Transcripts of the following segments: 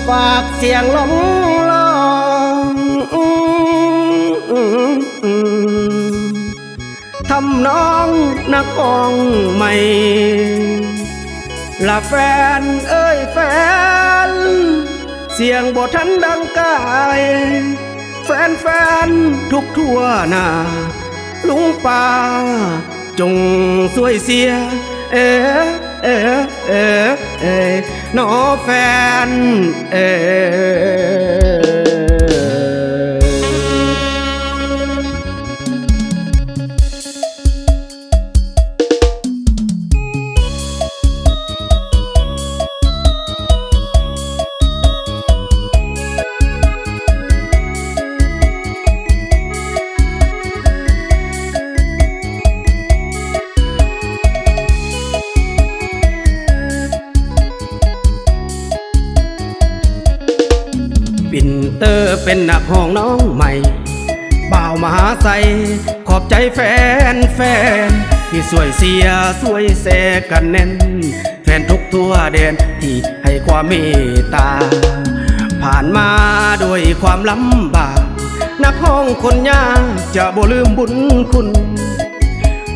ฝากเสียงล้องลองทำน้องนักอ่องใหม่ละแฟนเอ้ยแฟนเสียงบ่ทันดังกายแฟนทุกทั่วหน้าลุงป่าจงช่วยเสียน้อแฟนปิ่นเตอร์เป็นนักห้องน้องใหม่บ่าวมหาไซขอบใจแฟนที่สวยเสียสวยแสกันแน่นแฟนทุกทั่วแดนที่ให้ความเมตตาผ่านมาด้วยความลำบากนักห้องคนยากจะบ่ลืมบุญคุณ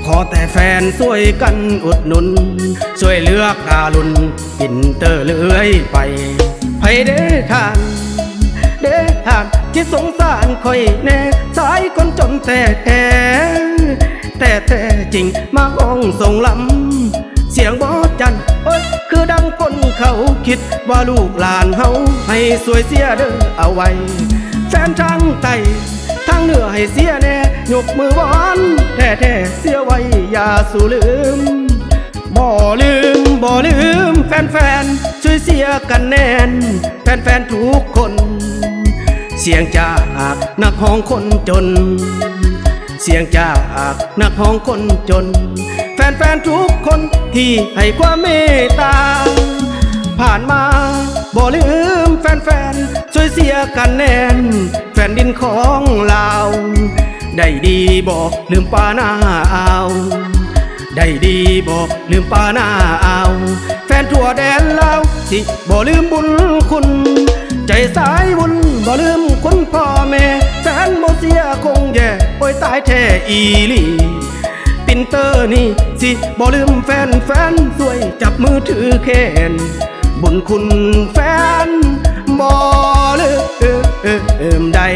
ขอแต่แฟนช่วยกันอุดหนุนช่วยเหลือการุณปิ่นเตอร์เลื่อยไปให้ได้ทานที่สงสารคอยแน่สายคนจนแต่จริงมาห้องส่งลำเสียงบอจันคือดังคนเขาคิดว่าลูกหลานเฮาให้สวยเสียเด้อเอาไว้แฟนทางใต้ทางเหนือให้เสียแน่ยกมือวอนแท้เสียไว้อย่าสู่ลืมบ่ลืมแฟนช่วยเสียกันแน่นแฟนทุกคนเสียงจากนักห้องคนจนเสียงจากนักห้องคนจนแฟนทุกคนที่ให้ความเมตตาผ่านมาบ่ลืมแฟนช่วยเสียกันแน่นแฟนดินของลาวได้ดีบอกลืมป่าหน้าอ่าวได้ดีบอกลืมป่าหน้าอ่าวแฟนทั่วแดนลาวสิบ่ลืมบุญคุณใจสายบุญบ่ลืมคุณพ่อแม่แฟนบ่เสียคงแย่โอ้ยตายแท้อีหลีปิ่นเตอร์นี่สิบ่ลืมแฟนช่วยจับมือถือแขนบุญคุณแฟนบ่ลืมได้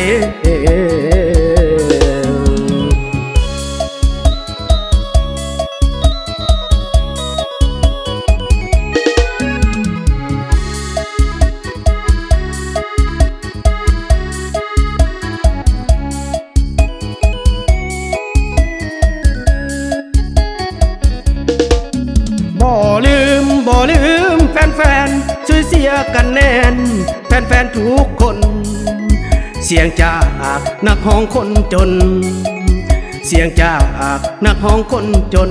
บ่ลืมแฟนช่วยเสียกันแน่นแฟนทุกคนเสียงจากนักห้องคนจนเสียงจากนักห้องคนจน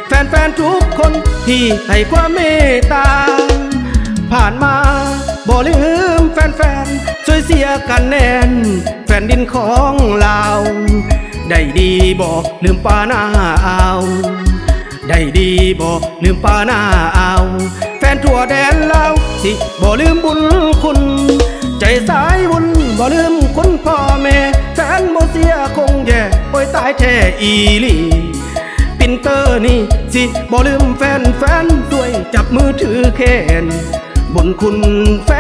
แฟนทุกคนที่ให้ความเมตตาผ่านมาบ่ลืมแฟนช่วยเสียกันแน่นแฟนดินของลาวได้ดีบอกลืมป่าหน้าอ่าวได้ดีบอกลืมป่าหน้าอ่าวแฟนทั่วแดนลาวสิบ่ลืมบุญคุณใจสายบุญบ่ลืมคุณพ่อแม่แฟนบ่เสียคงแย่โอ้ยตายแท้อีหลีปิ่นเตอร์นี่สิบ่ลืมแฟนช่วยจับมือถือแขนบุญคุณแฟ